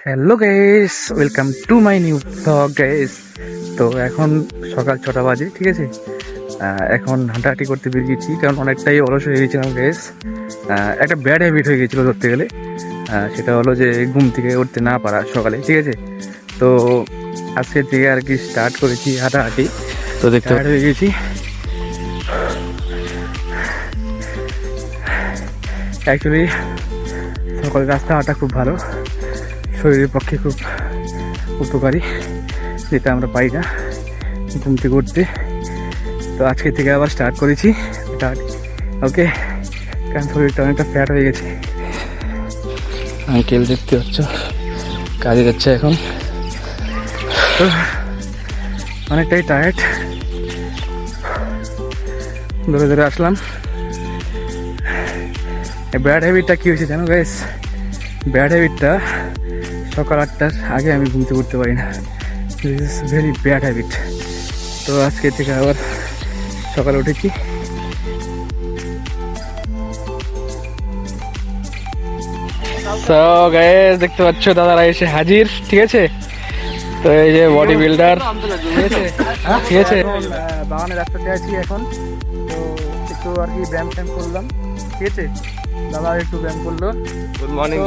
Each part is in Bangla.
Hello guys, welcome to my new blog guys. তো এখন সকাল 6টা বাজে, ঠিক আছে। এখন হাঁটাহাঁটি করতে বেরিয়েছি কারণ অনেকটাই অলস হয়ে গেছিলাম গাইস। একটা ব্যাড হ্যাবিট হয়ে গেছিলো ধরতে গেলে। সেটা হলো যে ঘুম থেকে উঠতে না পারা সকালে, ঠিক আছে। তো আজকে থেকে আর কি স্টার্ট করেছি হাঁটাহাঁটি। তো দেখতে হয়ে গেছি। অ্যাকচুয়ালি সকালে রাস্তা হাঁটা খুব ভালো, শরীরের পক্ষে খুব উপকারী, যেটা আমরা পাই না ঘুম থেকে উঠতে। তো আজকে থেকে আবার স্টার্ট করেছি ওকে, কারণ শরীরটা অনেকটা ফ্যাট হয়ে গেছে। আঙ্কেল দেখতে পাচ্ছ কাজে যাচ্ছে এখন, তো অনেকটাই টায়ার্ড। ধরে ধরে আসলাম। ব্যাড হ্যাবিটটা কী হয়েছে জানো গাইস? ব্যাড হ্যাবিটটা সকাল 8টার আগে আমি ঘুম থেকে উঠতে পারি না। This is very bad habit. তো আজকে থেকে আবার সকালে উঠেছি। তো গাইস দেখতে পাচ্ছ দাদারা এসে হাজির, ঠিক আছে। তো এই যে বডি বিল্ডার, ঠিক আছে। বাগানের রাস্তাতে আছি এখন। তো একটু আর কি ব্যায়াম ট্যাম করলাম, ঠিক আছে। দাদা একটু ব্যায়াম করলো। Good morning.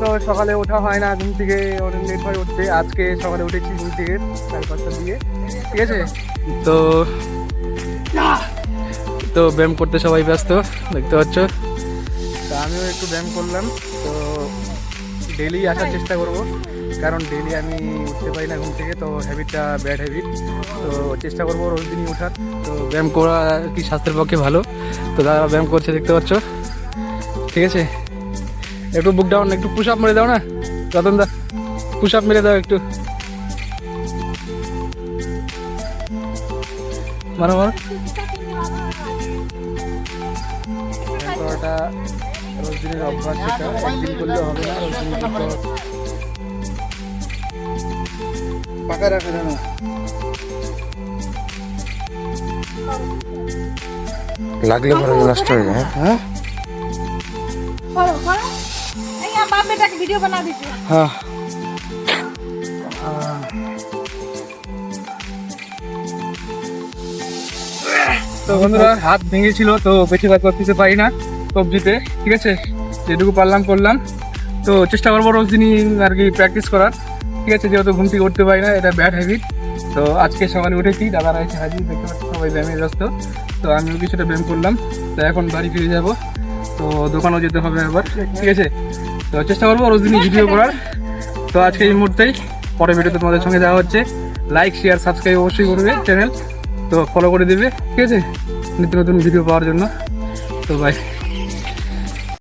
তো সকালে ওঠা হয় না ঘুম থেকে, অনেক লেট হয় উঠতে। আজকে সকালে উঠেছি ঘুম থেকে 5:30 দিয়ে, ঠিক আছে। তো তো ব্যায়াম করতে সবাই ব্যস্ত দেখতে পাচ্ছ। তা আমিও একটু ব্যায়াম করলাম। তো ডেলি আসার চেষ্টা করব, কারণ ডেলি আমি উঠতে পারি না ঘুম থেকে। তো হ্যাবিটটা ব্যাড হ্যাবিট। তো চেষ্টা করবো রোজ দিনই ওঠার। তো ব্যায়াম করা কি স্বাস্থ্যের পক্ষে ভালো। তো তারা ব্যায়াম করছে দেখতে পাচ্ছ, ঠিক আছে। একটু বুক ডাউন, একটু পুশ আপ মেরে দাও না রতন দা, পুশ আপ মেরে দাও একটু, মারো মারো। করাটা রোজ দিনের অভ্যাস, সেটা একদিন করলে হবে না, রোজ দিন করতে হবে। পাকা রাখা যাবে না, লাগলে পরে নষ্ট হয়ে যায়। হ্যাঁ वीडियो बना दीजिए। হ্যাঁ। তো বন্ধুরা হাত ভেঙেছিল, তো বেশি কাজ করতে পারি না সবজিতে, ঠিক আছে। যেটুকু পারলাম করলাম। তো চেষ্টা করবো রোজ দিনই আর কি প্র্যাকটিস করার, ঠিক আছে। যেহেতু ঘুম থেকে উঠতে পারি না, এটা ব্যাড হ্যাবিট। তো আজকে সকালে উঠেছি, দাদারা এসে হাজির দেখতে পাচ্ছি, সবাই ব্যায়ামে ব্যস্ত। তো আমিও কিছুটা ব্যায়াম করলাম। তো এখন বাড়ি ফিরে যাব। তো দোকানেও যেতে হবে আবার, ঠিক আছে। তো চেষ্টা করবো রোজ দিনই ভিডিও করার। তো আজকে এই মুহূর্তেই, পরের ভিডিওতে তোমাদের সঙ্গে যাওয়া হচ্ছে। লাইক শেয়ার সাবস্ক্রাইব অবশ্যই করবে চ্যানেল, তো ফলো করে দেবে, ঠিক আছে, নিত্য নতুন ভিডিও পাওয়ার জন্য। তো বাই।